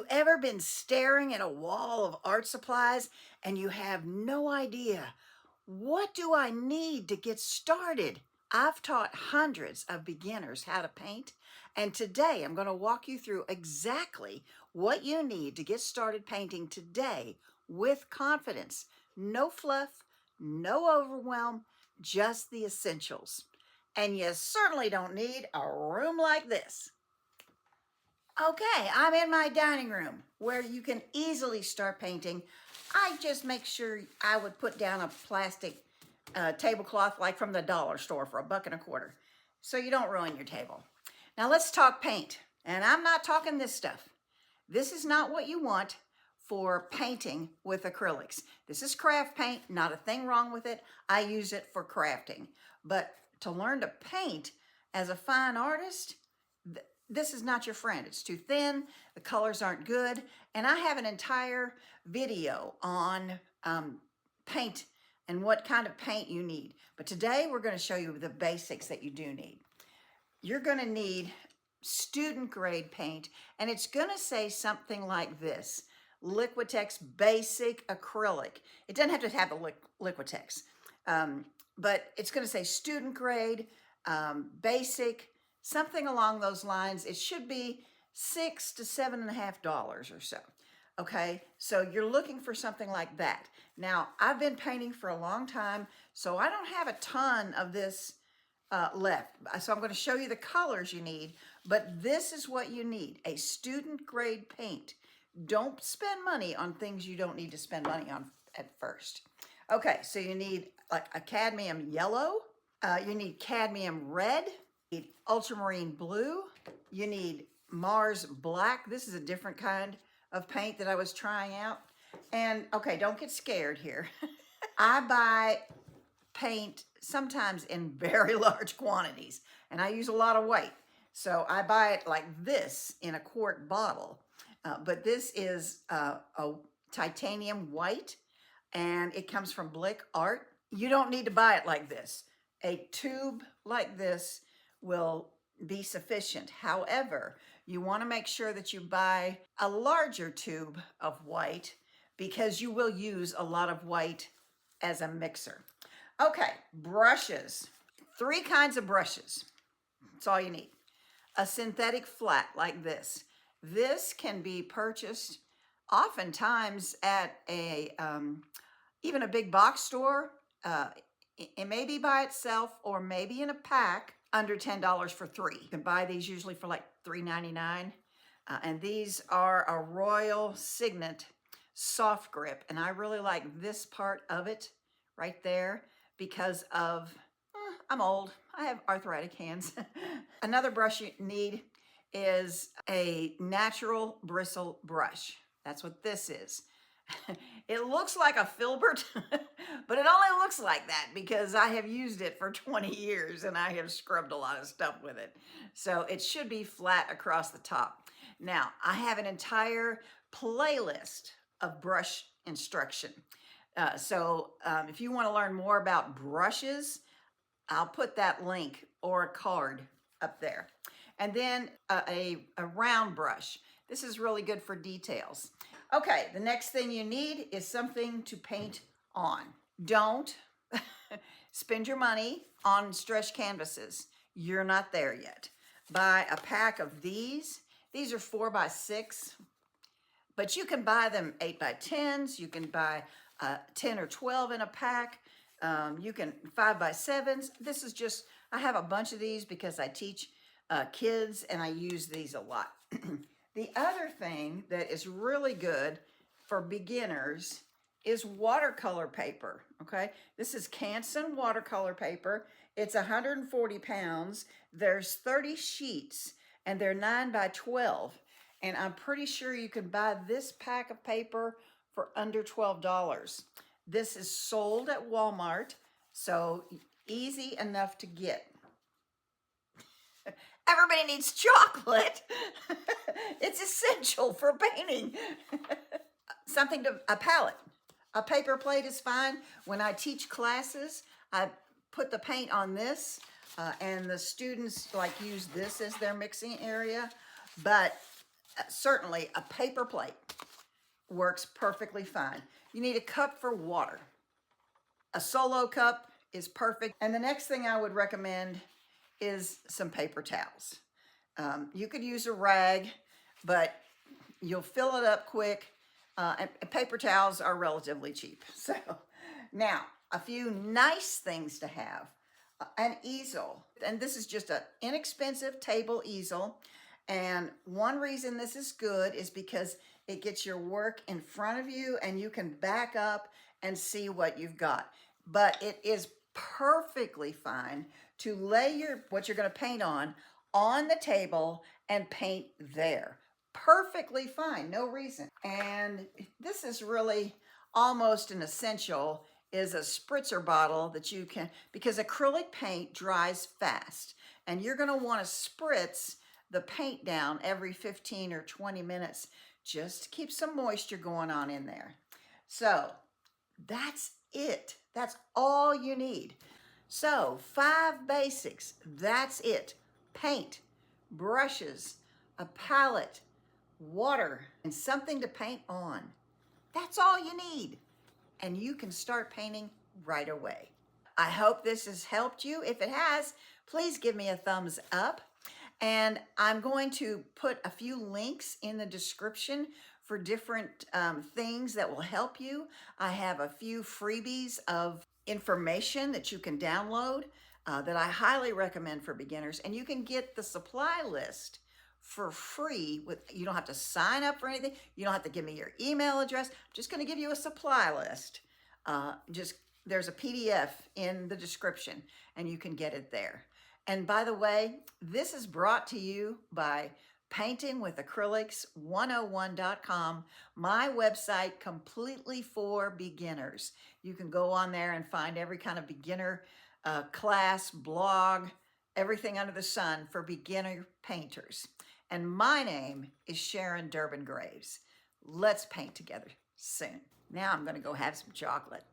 you ever been staring at a wall of art supplies and you have no idea, what do I need to get started? I've taught hundreds of beginners how to paint, and today I'm going to walk you through exactly what you need to get started painting today with confidence. No fluff, no overwhelm, just the essentials. And you certainly don't need a room like this. Okay, I'm in my dining room where you can easily start painting. I just make sure I would put down a plastic tablecloth like from the dollar store for $1.25 so you don't ruin your table. Now let's talk paint. And I'm not talking this stuff. This is not what you want for painting with acrylics. This is craft paint, not a thing wrong with it. I use it for crafting. But to learn to paint as a fine artist, this is not your friend. It's too thin, the colors aren't good, and I have an entire video on paint and what kind of paint you need. But today we're going to show you the basics that you do need. You're going to need student grade paint, and it's going to say something like this: Liquitex Basic Acrylic. It doesn't have to have the Liquitex, but it's going to say student grade, basic, something along those lines. It should be $6 to $7.50 or so. Okay, so you're looking for something like that. Now, I've been painting for a long time, so I don't have a ton of this left. So I'm going to show you the colors you need, but this is what you need: a student grade paint. Don't spend money on things you don't need to spend money on at first. Okay, so you need like a cadmium yellow, you need cadmium red, you need ultramarine blue, you need Mars black. This is a different kind of paint that I was trying out. And okay, don't get scared here. I buy paint sometimes in very large quantities, and I use a lot of white. So I buy it like this in a quart bottle. But this is a titanium white, and it comes from Blick Art. You don't need to buy it like this. A tube like this will be sufficient. However, you want to make sure that you buy a larger tube of white because you will use a lot of white as a mixer. Okay, brushes. 3 kinds of brushes. That's all you need. A synthetic flat like this. This can be purchased oftentimes at a even a big box store. It may be by itself or maybe in a pack under $10 for 3. You can buy these usually for like $3.99. And these are a Royal Signet soft grip. And I really like this part of it right there because of, I'm old. I have arthritic hands. Another brush you need is a natural bristle brush. That's what this is. It looks like a filbert, but it only looks like that because I have used it for 20 years and I have scrubbed a lot of stuff with it. So it should be flat across the top. Now, I have an entire playlist of brush instruction. If you want to learn more about brushes, I'll put that link or a card up there. And then a round brush. This is really good for details. Okay, the next thing you need is something to paint on. Don't spend your money on stretch canvases. You're not there yet. Buy a pack of these. These are 4x6, but you can buy them 8x10s. You can buy 10 or 12 in a pack. You can 5x7s. This is just, I have a bunch of these because I teach kids and I use these a lot. The other thing that is really good for beginners is watercolor paper, okay? This is Canson watercolor paper. It's 140 pounds. There's 30 sheets and they're 9x12. And I'm pretty sure you can buy this pack of paper for under $12. This is sold at Walmart, so easy enough to get. Everybody needs chocolate. It's essential for painting. A palette. A paper plate is fine. When I teach classes, I put the paint on this, and the students like use this as their mixing area. But Certainly a paper plate works perfectly fine. You need a cup for water. A solo cup is perfect. And the next thing I would recommend is some paper towels. You could use a rag, but you'll fill it up quick. And paper towels are relatively cheap. So now, a few nice things to have. An easel, and this is just an inexpensive table easel. And one reason this is good is because it gets your work in front of you and you can back up and see what you've got. But it is perfectly fine to lay what you're going to paint on the table and paint there. Perfectly fine, no reason. And this is really almost an essential, is a spritzer bottle that you can, because acrylic paint dries fast and you're going to want to spritz the paint down every 15 or 20 minutes just to keep some moisture going on in there. So that's it. That's all you need. So 5 basics, that's it. Paint, brushes, a palette, water, and something to paint on. That's all you need. And you can start painting right away. I hope this has helped you. If it has, please give me a thumbs up. And I'm going to put a few links in the description for different things that will help you. I have a few freebies of information that you can download that I highly recommend for beginners. And you can get the supply list for free. You don't have to sign up for anything. You don't have to give me your email address. I'm just going to give you a supply list. There's a PDF in the description and you can get it there. And by the way, this is brought to you by paintingwithacrylics101.com, my website completely for beginners. You can go on there and find every kind of beginner class, blog, everything under the sun for beginner painters. And my name is Sharon Durbin Graves. Let's paint together soon. Now I'm going to go have some chocolate.